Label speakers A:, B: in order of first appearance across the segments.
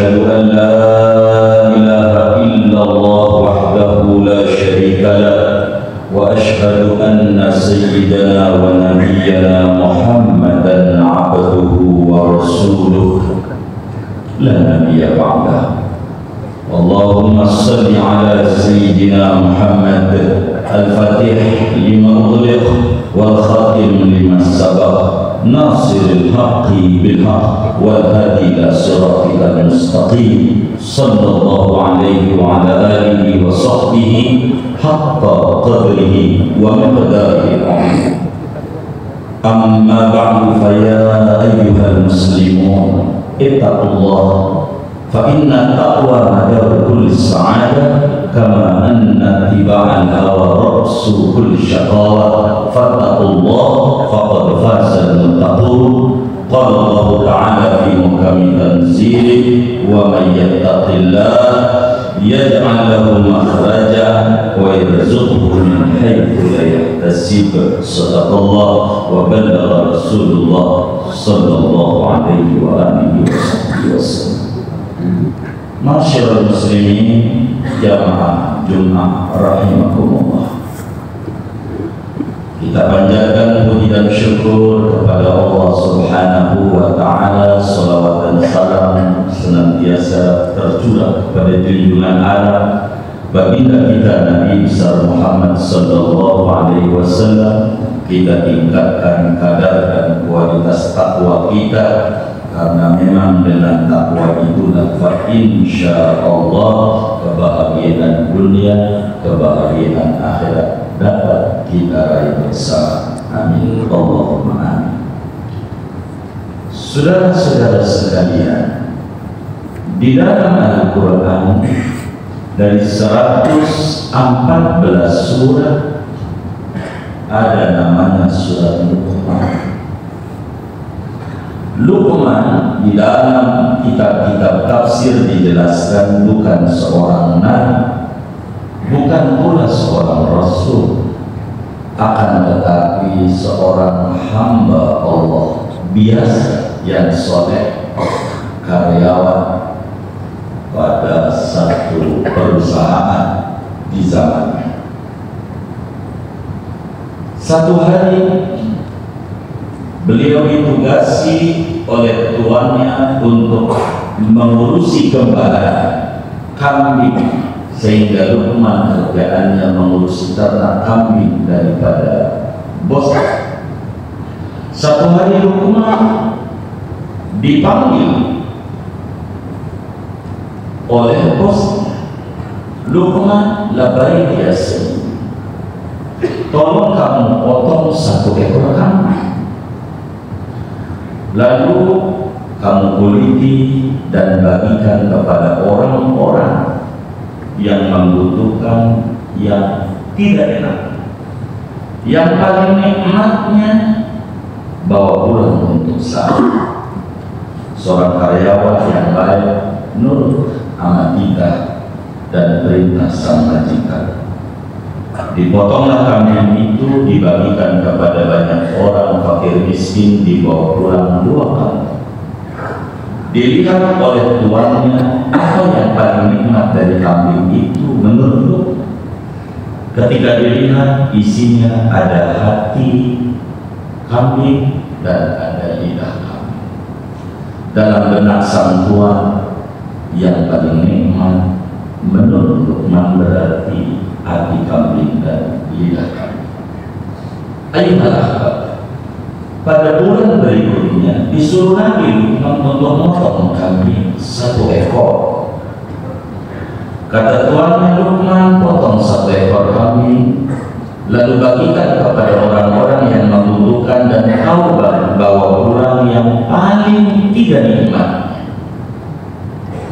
A: وأشهد أن لا إله إلا الله وحده لا شريك له وأشهد أن سيدنا ونبينا محمدا عبده ورسوله لا نبي بعده. اللهم صل على سيدنا محمد الفاتح لما أغلق والخاتم لما سبق ناصر الحق بالحق والهادي إلى صراطك المستقيم صلى الله عليه وعلى آله وصحبه حق قدره ومقداره العظيم. أما بعد فيا أيها المسلمون اتقوا الله فإن التقوى مدار كل السعادة كما أن اتباع الهوى رأس كل شقاوة فاتقوا الله فقد فاز المتقون. قال الله تعالى في محكم تنزيله ومن يتق الله يجعل له مخرجا ويرزقه من حيث لا يحتسب. صدق الله وبلغ رسول الله صلى الله عليه وآله وسلم. Masyarul muslimin jamaah Jumat rahimakumullah, kita panjatkan puji dan syukur kepada Allah Subhanahu wa taala. Salawat dan salam senantiasa tercurah kepada junjungan alam baginda kita Nabi besar Muhammad sallallahu alaihi wasallam. Kita tingkatkan kadar dan kualitas takwa kita, karena memang dengan takwa itulah insyaallah kebahagiaan dunia, kebahagiaan akhirat dapat kita raih bersama. Amin Allahumma amin. Saudara-saudara sekalian, di dalam Al-Quran dari 114 surat ada namanya surat Luqman. Luqman di dalam kitab-kitab tafsir dijelaskan bukan seorang nabi, bukan pula seorang rasul, akan tetapi seorang hamba Allah biasa yang soleh, karyawan pada satu perusahaan di zamannya. Satu hari beliau ditugasi oleh tuannya untuk mengurusi gembala kambing, sehingga Luqman kerjaannya mengurusi ternak kambing daripada bos. Satu hari Luqman dipanggil oleh bosnya. Luqman, labbaik ya sayyid, tolong kamu potong satu ekor kambing, lalu kamu kuliti dan bagikan kepada orang-orang yang membutuhkan, yang tidak enak. Yang paling nikmatnya bawa pulang untuk saya. Seorang karyawan yang baik nurut amanah dan perintah sang majikan. Dipotonglah kambing itu, dibagikan kepada banyak orang fakir miskin, dibawa pulang 2 kali. Dilihat oleh tuannya apa yang paling nikmat dari kambing itu menurut. Ketika dilihat isinya ada hati kambing dan ada lidah kambing. Dalam benak sang tuan, yang paling nikmat menurut Luqman berarti hati kambing dan lidah kambing. Ayolah, pada bulan berikutnya disuruh Nabi Luqman untuk memotong kambing 1 ekor. Kata tuannya, Luqman, potong 1 ekor kambing, lalu bagikan kepada orang-orang yang membutuhkan, dan kau bawa pulang yang paling tidak nikmatnya,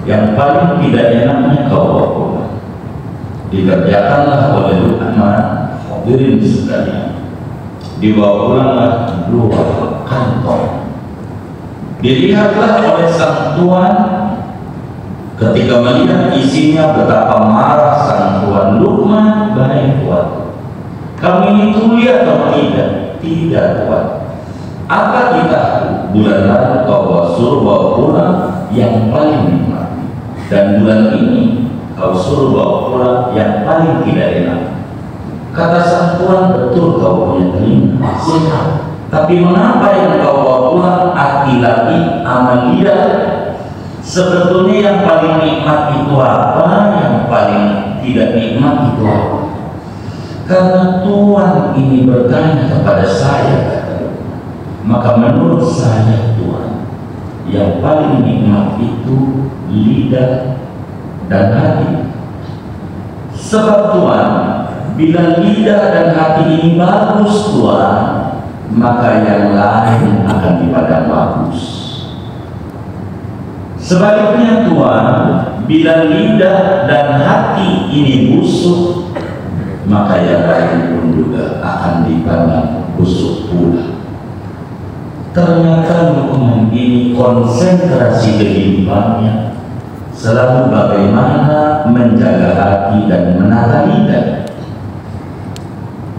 A: yang paling tidak enaknya kau bawa pulang. Dikerjakanlah oleh Luqman, hadirin sekalian, dibawa pulanglah 2 kantong. Dilihatlah oleh sang tuan. Ketika melihat isinya, betapa marah sang tuan. Luqman, baik tuan, kami ini tuli atau tidak? Tidak tuan. Apa kita bulan lalu kau suruh bawa pulang yang paling nikmat? dan bulan ini kau suruh bawa pulang yang paling tidak enak. Kata sang tuan, betul kau punya telinga, sehat. Tapi mengapa yang kau bawa pulang aki-laki amal lidah? Sebetulnya yang paling nikmat itu apa? Yang paling tidak nikmat itu apa? Karena tuan ini bertanya kepada saya, maka menurut saya Tuhan, yang paling nikmat itu lidah dan hati. Sebab Tuhan, bila lidah dan hati ini bagus Tuhan, maka yang lain akan dipandang bagus. Sebaliknya Tuhan, bila lidah dan hati ini busuk, maka yang lain pun juga akan dipandang busuk pula. Ternyata Luqman ini konsentrasi kehidupannya selalu bagaimana menjaga hati dan menata lidah.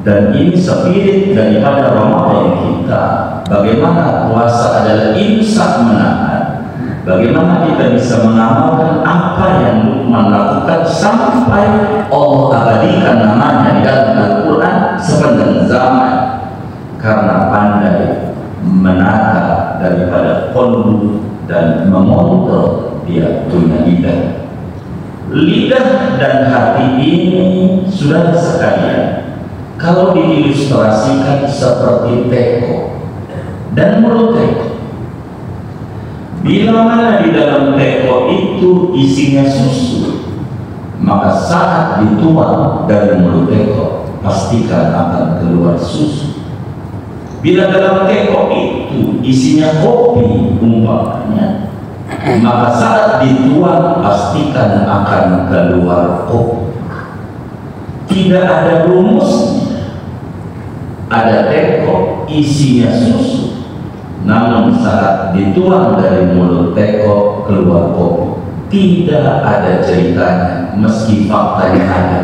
A: Dan ini spirit daripada Ramadan kita. Bagaimana puasa adalah imsak menahan. Bagaimana kita bisa mengamalkan apa yang Luqman lakukan sampai Allah abadikan namanya di dalam Al-Quran sepanjang zaman, karena pandai menata daripada kondu dan mengontrol dia punya lidah. Lidah dan hati ini sudah sekalian, kalau diilustrasikan seperti teko dan mulut teko. Bila mana di dalam teko itu isinya susu, maka saat dituang dari mulut teko, pastikan akan keluar susu. Bila dalam teko itu isinya kopi umpamanya, maka saat dituang pastikan akan keluar kopi. Tidak ada rumusnya. Ada teko isinya susu, namun saat dituang dari mulut teko keluar kopi. Tidak ada ceritanya, meski faktanya ada.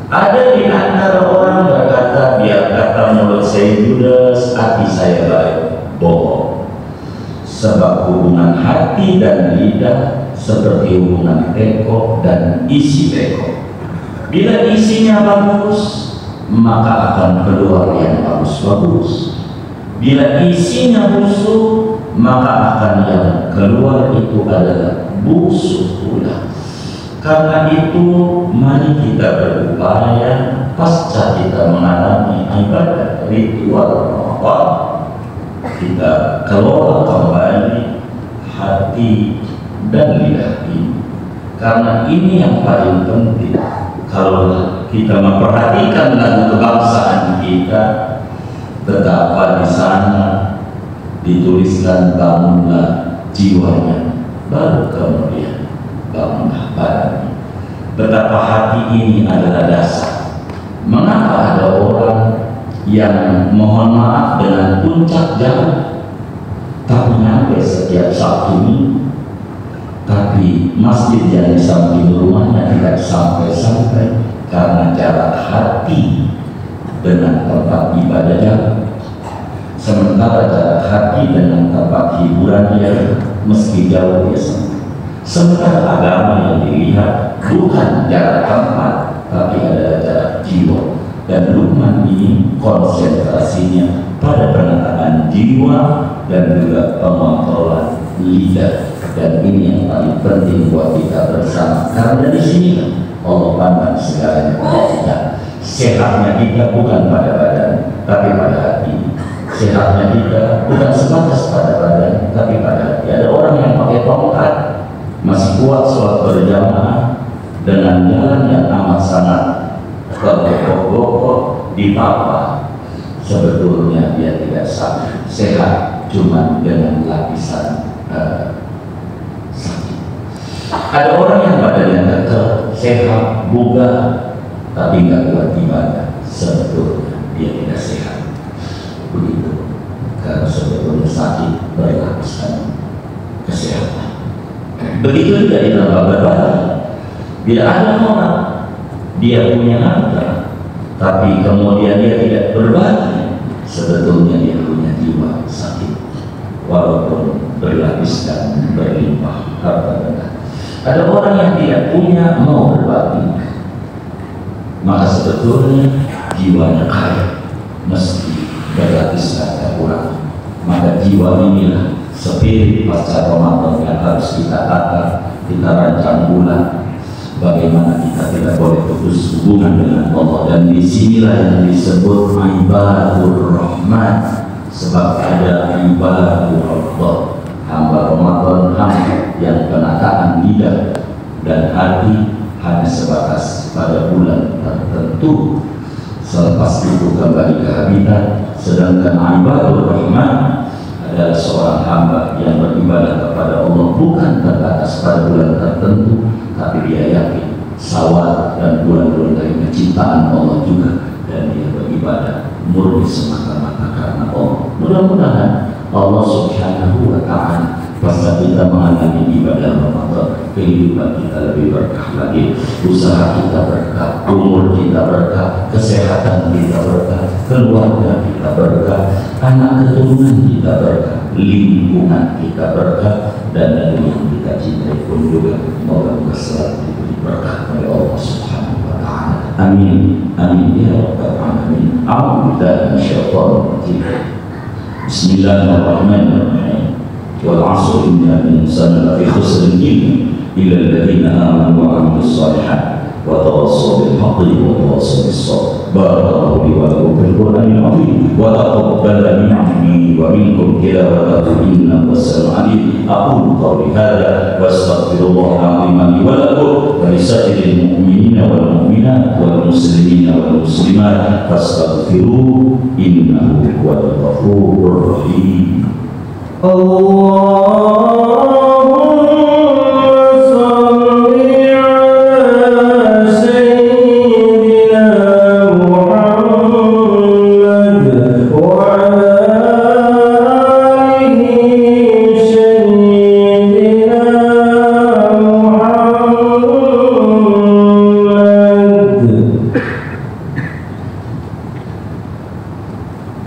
A: Ada di antara orang berkata, biar kata mulut saya judes, hati saya baik. Bohong. Sebab hubungan hati dan lidah seperti hubungan teko dan isi teko. Bila isinya bagus, maka akan keluar yang bagus-bagus. Bila isinya busuk, maka akan yang keluar itu adalah busuk pula. Karena itu, mari kita berupaya pasca kita mengalami ibadah ritual Ramadan, kita kelola kembali hati dan lidah ini. Karena ini yang paling penting. Kalau kita memperhatikan lagu kebangsaan kita, betapa di sana dituliskan bangunlah jiwanya, baru kemudian bangunlah badannya. Betapa hati ini adalah dasar. Mengapa ada orang yang mohon maaf dengan puncak jauh, tapi nyampe setiap Sabtu Minggu, tapi masjid yang di samping rumahnya tidak sampai-sampai karena jarak hati dengan tempat ibadah jauh. Sementara jarak hati dengan tempat hiburan dia meski jauh dia sampai. Sementara agama yang dilihat bukan jarak tempat, tapi adalah jarak jiwa. Dan Luqman ini konsentrasinya pada penataan jiwa dan juga pengontrolan lidah. Dan ini yang paling penting buat kita bersama. Karena di sini Allah pandang segalanya pada kita. Sehatnya kita bukan pada badan, tapi pada hati. Sehatnya kita bukan sebatas pada badan, tapi pada hati. Ada orang yang pakai tongkat masih kuat sholat berjamaah dengan jalan yang amat sangat tergokok-gokok di papa. Sebetulnya dia tidak sehat, cuma dengan lapisan sakit. Ada orang yang badannya kekal, sehat, bugar, tapi nggak kuat ibadah. Sebetulnya dia tidak sehat. Begitu. Karena sebetulnya sakit berlapiskan kesehatan. Begitu juga di dalam berbagi. Bila ada orang dia punya harta, tapi kemudian dia tidak berbagi, sebetulnya dia punya jiwa sakit, walaupun berlapiskan berlimpah harta benda. Ada orang yang tidak punya mau berbagi, maka sebetulnya jiwanya kaya, mesti gratis saja kurang. Maka jiwa inilah spirit pasca Ramadan yang harus kita tata, kita rancang bulan. Bagaimana kita tidak boleh putus hubungan dengan Allah, dan disinilah yang disebut ibadur rahman, sebab ada ibadur Allah, hamba Ramadan, hamba yang penataan lidah dan hati hanya sebatas pada bulan tertentu, selepas itu kembali ke habitat. Sedangkan ibadur rahman adalah seorang hamba yang beribadah kepada Allah bukan terbatas pada bulan tertentu, tapi dia yakin sawal dan bulan-bulan lainnya ciptaan Allah juga, dan dia beribadah murni semata-mata karena Allah. Mudah-mudahan Allah Subhanahu wa Ta'ala pasca kita mengalami ibadah Ramadan, kehidupan kita lebih berkah lagi, usaha kita berkah, umur kita berkah, kesehatan kita berkah, keluarga kita berkah, anak keturunan kita berkah, lingkungan kita berkah, dan dari yang kita cintai pun juga moga-moga selalu diberi berkah oleh Allah Subhanahu wa Ta'ala. Amin, amin ya rabbal alamin. A'udzubillahi minasyaitonir rajim. Bismillahirrahmanirrahim. Wal 'asri innal insana lafi khusr illa alladhina amanu wa 'amilus shalihat wa tawassaw bil haqqi wa tawassaw bis sabr. Barakallahu li wa lakum fil Qur'anil 'azim wa taqabbal minni wa minkum tilawatahu innahu was-sami'ul 'alim. Aqulu qawli hadha wa astaghfirullahal 'azim li wa lakum wa lisa'iril mu'minina wal mu'minat wal muslimina wal muslimat fastaghfiruhu innahu huwal ghafurur rahim.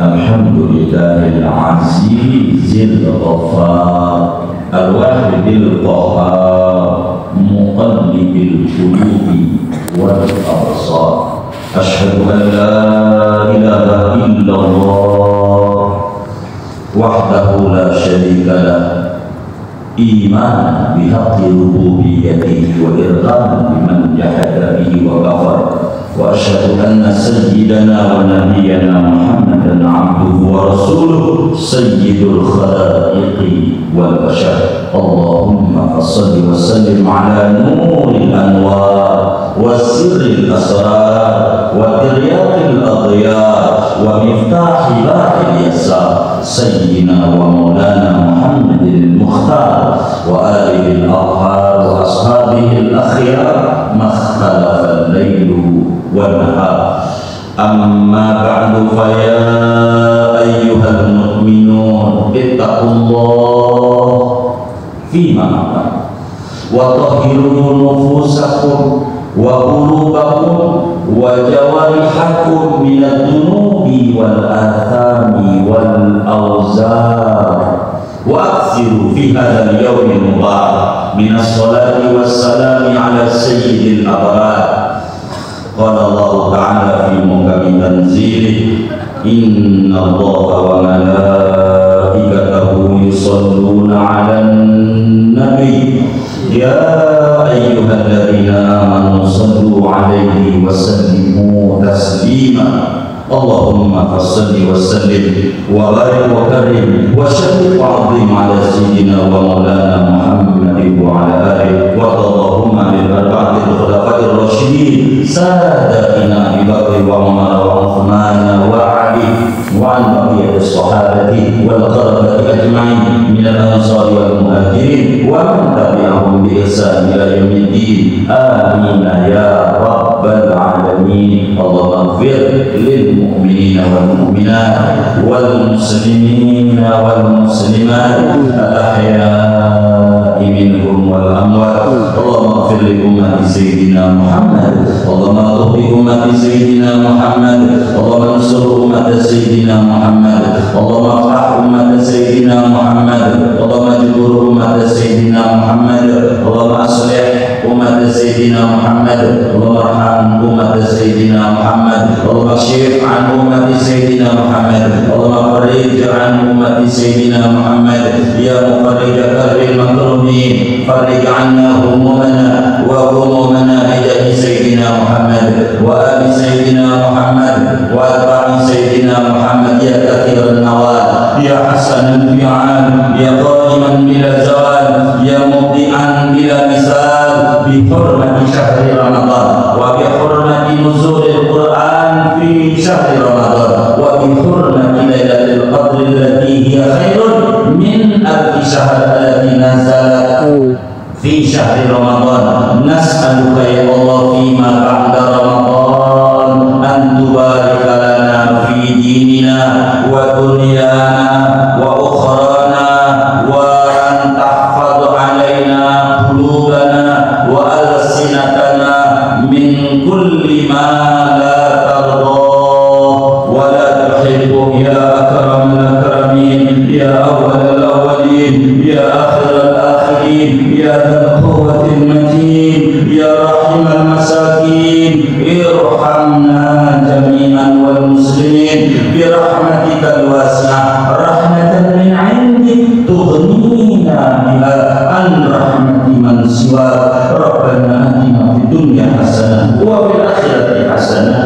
A: Alhamdulillahil azizil ghafar al-wahidil qahhar muqallibil qulubi wal absar. Asyhadu an la ilaha illallah wahdahu la syarika lah, iman bihaqqi rububiyyatihi wa irghaman biman jahada bihi wa kafar. Wa asyhadu anna sayyidana wa nabiyyana Muhammadan abduhu wa rasuluh sayyidul khalaiqi wal bashar. Allahumma salli wa sallim ala nuril anwar wa sirril asrar wa tiryaqil adhyar wa miftahi bahil yasar sayyidina wa maulana Muhammadin al-mukhtar wa alihi al-athhar wa ashabihi al-akhyar makhtalafa al-laylu والنهار. أما بعد فيا أيها المؤمنون اتقوا الله فيما أمر وطهروا نفوسكم وقلوبكم وجوارحكم من الذنوب والآثام والأوزار وأكثروا في هذا اليوم المبارك من الصلاة والسلام على سيد الأبرار. قال الله تعالى في محكم تنزيله إن الله وملائكته يصلون على النبي يا أيها الذين آمنوا صلوا عليه وسلموا تسليما. اللهم صل وسلم وبارك وكرم وشرف وعظيم على سيدنا ومولانا محمد وعلى آله وارض بالأربعة الخلفاء الراشدين سادتنا أبي بكر وعمر وعثمان وعلي وعن بقية الصحابة والخلفاء أجمعين من الأنصار والمهاجرين ومن تبعهم بإحسان إلى يوم الدين. آمين يا رب العالمين. اللهم اغفر للمؤمنين والمؤمنات والمسلمين والمسلمات الأحياء منهم والأموات. اللهم اغفر لأمة سيدنا محمد، اللهم اغفر لأمة سيدنا محمد، اللهم انصر أمة سيدنا محمد، اللهم افرح أمة سيدنا محمد، اللهم اجبر أمة umat Sayyidina Muhammad, Allahumma aslih umat Sayyidina Muhammad, Allahumma arham umat Sayyidina Muhammad, Allahumma kshif an umat Sayyidina Muhammad, Allahumma farij an umat Sayyidina Muhammad, ya mufarrij karbil makrumin, farij anna humumana wa humumana bijahi Sayyidina Muhammad wa abi Sayyidina Muhammad wa atba'i Sayyidina Muhammad, ya katsiran nawal, ya hasanal fi'al, ya qaiman bila zawal, ya mubdi'an bila misal, bi hurmati syahri Ramadan wa bi hurmati nuzulil Qur'an fi syahri Ramadan wa bi hurmati lailatul qadr allati hiya khairun min alfi syahr allati nazalat fi syahri Ramadan. Nas'aluka ya Allah fima ba'da Ramadan an tubarik lana fi dinina wa dunyana wa ukhrana wa an tahfadh alaina qulubana wa alsinatana min kulli ma la tarda wa la tuhibbu, ya akramal akramin, ya awwalal awwalin, ya akhiral akhirin, ya dzal quwwatil matin, ya rahimal masakin, irhamna jami'an wal muslimin bi rahmatikal wasi'ah rahmatan min 'indik tughnina biha an rahmati man siwa. Rabbana atina fid dunya hasanah wa fil akhirati hasanah